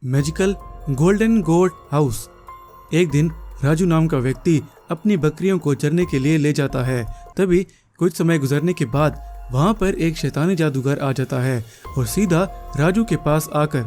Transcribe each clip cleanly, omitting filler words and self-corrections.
Magical golden गोट house. एक दिन राजू नाम का व्यक्ति अपनी बकरियों को चरने के लिए ले जाता है। तभी कुछ समय गुजरने के बाद वहाँ पर एक शैतानी जादूगर आ जाता है और सीधा राजू के पास आकर,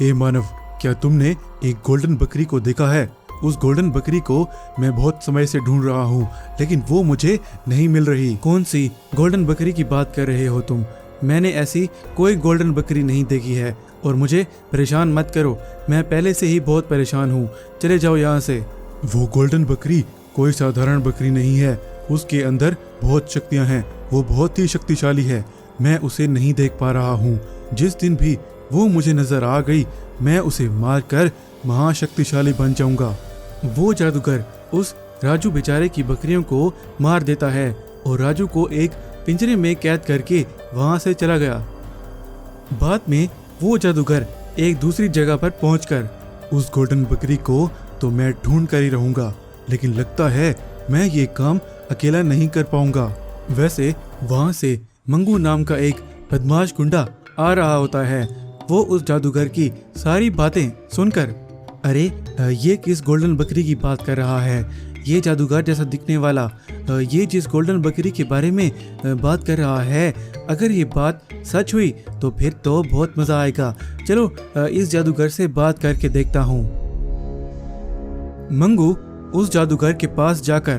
ए मानव, क्या तुमने एक गोल्डन बकरी को देखा है? उस गोल्डन बकरी को मैं बहुत समय से ढूंढ रहा हूँ, लेकिन वो मुझे नहीं मिल रही। कौन सी गोल्डन बकरी की बात कर रहे हो तुम? मैंने ऐसी कोई गोल्डन बकरी नहीं देखी है और मुझे परेशान मत करो, मैं पहले से ही बहुत परेशान हूँ, चले जाओ यहाँ से। वो गोल्डन बकरी कोई साधारण बकरी नहीं है, उसके अंदर बहुत शक्तियाँ हैं, वो बहुत ही शक्तिशाली है। मैं उसे नहीं देख पा रहा हूँ। जिस दिन भी वो मुझे नजर आ गई, मैं उसे मारकर महाशक्तिशाली बन जाऊंगा। वो जादूगर उस राजू बेचारे की बकरियों को मार देता है और राजू को एक पिंजरे में कैद करके वहां से चला गया। बाद में वो जादूगर एक दूसरी जगह पर पहुंचकर, उस गोल्डन बकरी को तो मैं ढूंढ कर ही रहूंगा, लेकिन लगता है मैं ये काम अकेला नहीं कर पाऊंगा। वैसे वहां से मंगू नाम का एक बदमाश गुंडा आ रहा होता है। वो उस जादूगर की सारी बातें सुनकर, अरे ये किस गोल्डन बकरी की बात कर रहा है? ये जादूगर जैसा दिखने वाला ये जिस गोल्डन बकरी के बारे में बात कर रहा है, अगर ये बात सच हुई तो फिर तो बहुत मजा आएगा। चलो इस जादूगर से बात करके देखता हूँ। मंगू उस जादूगर के पास जाकर,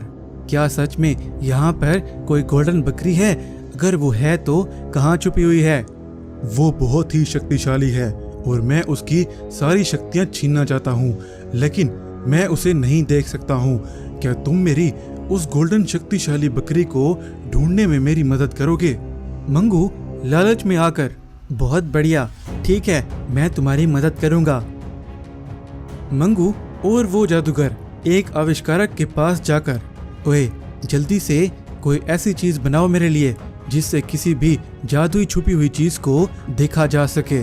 क्या सच में यहाँ पर कोई गोल्डन बकरी है? अगर वो है तो कहाँ छुपी हुई है? वो बहुत ही शक्तिशाली है और मैं उसकी सारी शक्तियाँ छीनना चाहता हूँ, लेकिन मैं उसे नहीं देख सकता हूँ। क्या तुम मेरी उस गोल्डन शक्तिशाली बकरी को ढूंढने में मेरी मदद करोगे? मंगू लालच में आकर, बहुत बढ़िया, ठीक है, मैं तुम्हारी मदद करूँगा। मंगू और वो जादूगर एक आविष्कारक के पास जाकर, ओए जल्दी से कोई ऐसी चीज बनाओ मेरे लिए जिससे किसी भी जादुई छुपी हुई चीज को देखा जा सके।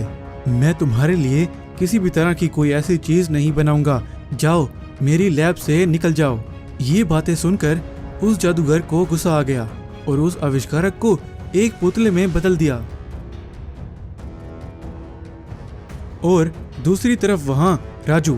मैं तुम्हारे लिए किसी भी तरह की कोई ऐसी चीज नहीं बनाऊंगा, जाओ मेरी लैब से निकल जाओ। ये बातें सुनकर उस जादूगर को गुस्सा आ गया और उस आविष्कारक को एक पुतले में बदल दिया। और दूसरी तरफ वहाँ राजू,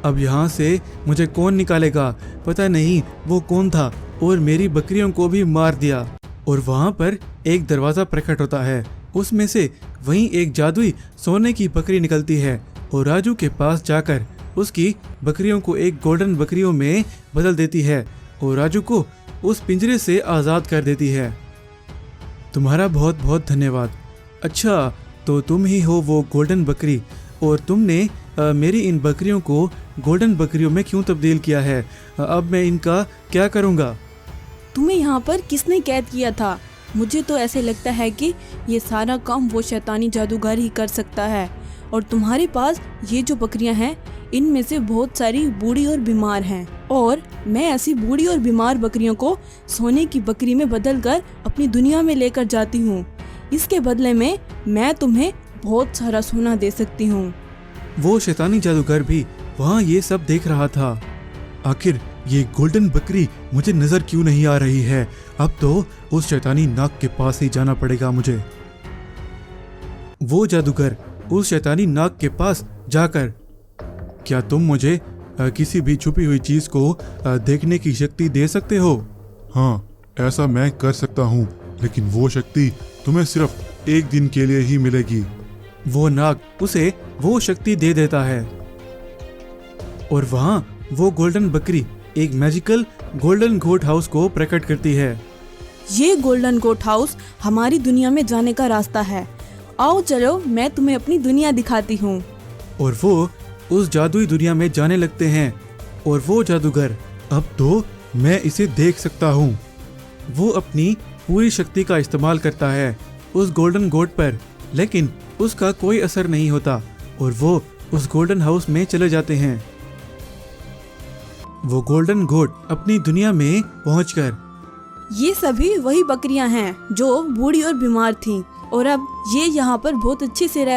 अब यहाँ से मुझे कौन निकालेगा? पता नहीं वो कौन था और मेरी बकरियों को भी मार दिया। और वहाँ पर एक दरवाजा प्रकट होता है, उसमें से वहीं एक जादुई सोने की बकरी निकलती है और राजू के पास जाकर उसकी बकरियों को एक गोल्डन बकरियों में बदल देती है और राजू को उस पिंजरे से आज़ाद कर देती है। तुम्हारा बहुत बहुत धन्यवाद। अच्छा, तो तुम ही हो वो गोल्डन बकरी, और तुमने मेरी इन बकरियों को गोल्डन बकरियों में क्यों तब्दील किया है? अब मैं इनका क्या करूँगा? तुम्हें यहाँ पर किसने कैद किया था? मुझे तो ऐसे लगता है कि ये सारा काम वो शैतानी जादूगर ही कर सकता है। और तुम्हारे पास ये जो बकरियां हैं, इनमें से बहुत सारी बूढ़ी और बीमार हैं, और मैं ऐसी बूढ़ी और बीमार बकरियों को सोने की बकरी में बदलकर अपनी दुनिया में लेकर जाती हूँ। इसके बदले में मैं तुम्हें बहुत सारा सोना दे सकती हूँ। वो शैतानी जादूगर भी वहाँ ये सब देख रहा था। आखिर ये गोल्डन बकरी मुझे नजर क्यों नहीं आ रही है? अब तो उस शैतानी नाग के पास ही जाना पड़ेगा मुझे। वो जादूगर उस शैतानी नाग के पास जाकर, क्या तुम मुझे किसी भी छुपी हुई चीज को देखने की शक्ति दे सकते हो? हाँ, ऐसा मैं कर सकता हूँ, लेकिन वो शक्ति तुम्हें सिर्फ एक दिन के लिए ही मिलेगी। वो नाग उसे वो शक्ति दे देता है और वहाँ वो गोल्डन बकरी एक मैजिकल गोल्डन गोट हाउस को प्रकट करती है। ये गोल्डन गोट हाउस हमारी दुनिया में जाने का रास्ता है। आओ चलो, मैं तुम्हें अपनी दुनिया दिखाती हूँ। और वो उस जादुई दुनिया में जाने लगते हैं। और वो जादूगर, अब तो मैं इसे देख सकता हूँ। वो अपनी पूरी शक्ति का इस्तेमाल करता है उस गोल्डन गोट पर, लेकिन उसका कोई असर नहीं होता और वो उस गोल्डन हाउस में चले जाते हैं। वो गोल्डन गोट अपनी दुनिया में पहुंचकर, ये सभी वही बकरियां हैं जो बूढ़ी और बीमार थीं, और अब ये यहाँ पर बहुत अच्छे से रह